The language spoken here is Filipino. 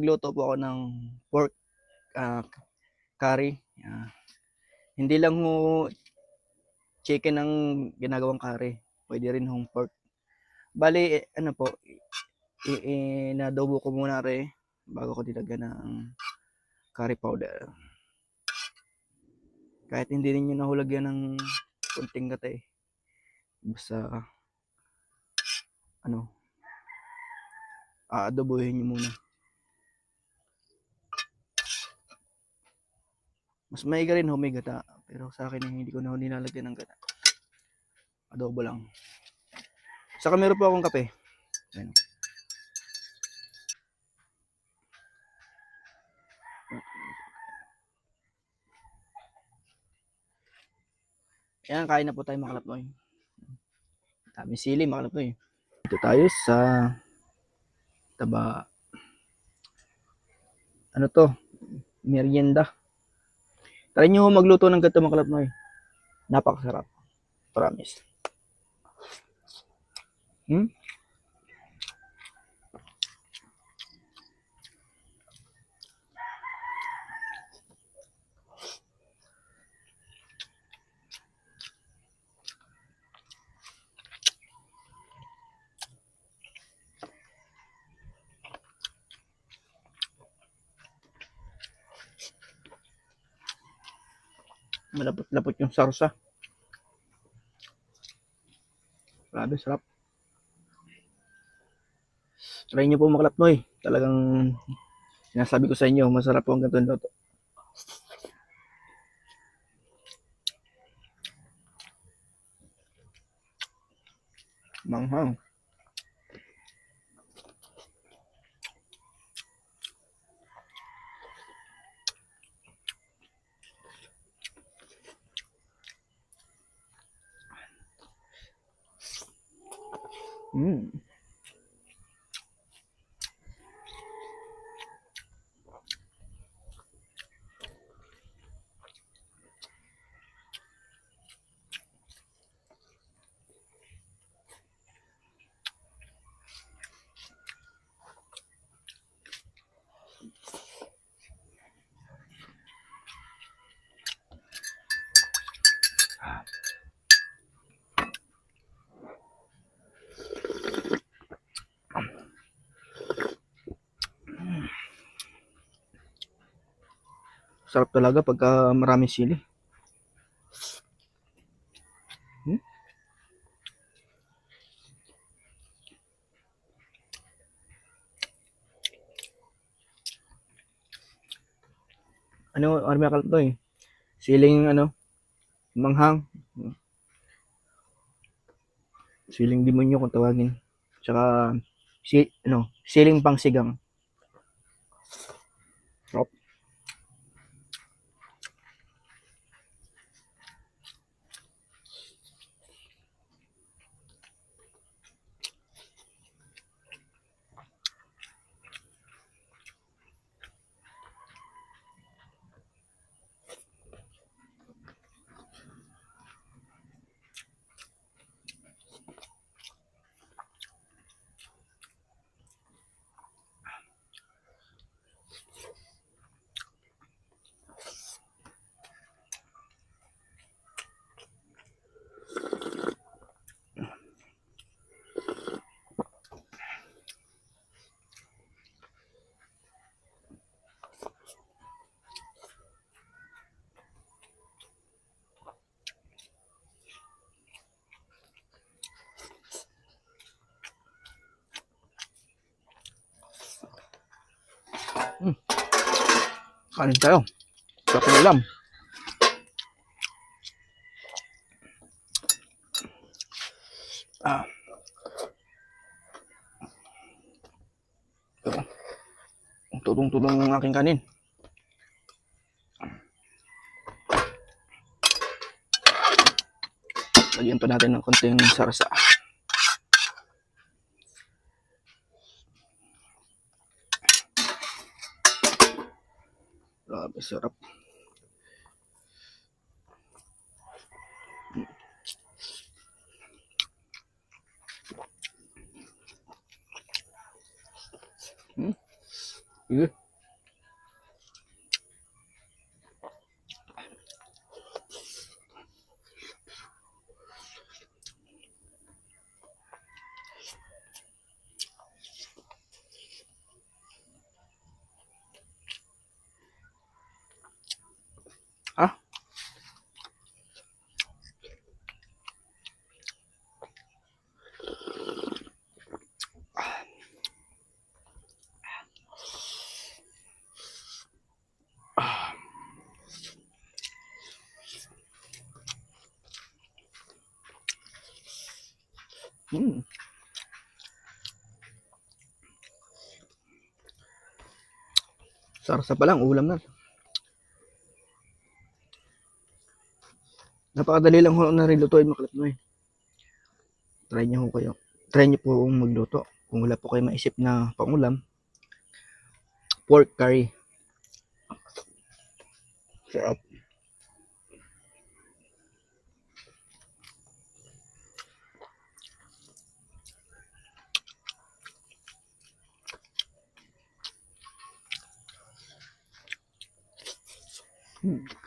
Nagluto po ako ng pork curry. Hindi lang ho chicken ang ginagawang curry. Pwede rin hong pork. Bali, ano po, inadobo ko muna rin bago ko dilagyan ng curry powder. Kahit hindi ninyo nahulagyan ng kunting gata basta aadobohin nyo muna. Mas maiga rin may gata, pero sa akin hindi ko na nilalagyan ng gata. Adobo lang. Saka meron po akong kape. Ayan. Ayan, kain na po tayo mga kalapnoy. Dami sili mga kalapnoy. Dito tayo sa taba. Ano to? Merienda. Try nyo magluto ng ganito mga kalapnoy. Napakasarap. Promise. Malapot-lapot yung sarsa. Grabe, sarap. Try nyo po mga kalapnoy. Talagang sinasabi ko sa inyo, masarap po ang ganitong luto. Manghang. Sarap talaga pagka maraming sili. Ano mga kalapnoy? Siling manghang. Siling demonyo kung tawagin. Tsaka siling pangsigang. Sarap. Kanin tayo. Sarap ng ulam. Tulong-tulong ng aking kanin. Lagyan pa natin ng konting sarsa. Grabe, sarap. Sige. Ah, mm. Sarsa pa lang, ulam na. Napakadali lang ho na rin lutuin mga kalapnoy. Try niyo ho kayo. Try niyo po magluto. Kung wala po kayo maisip na pangulam, pork curry. Sarap. Hmm.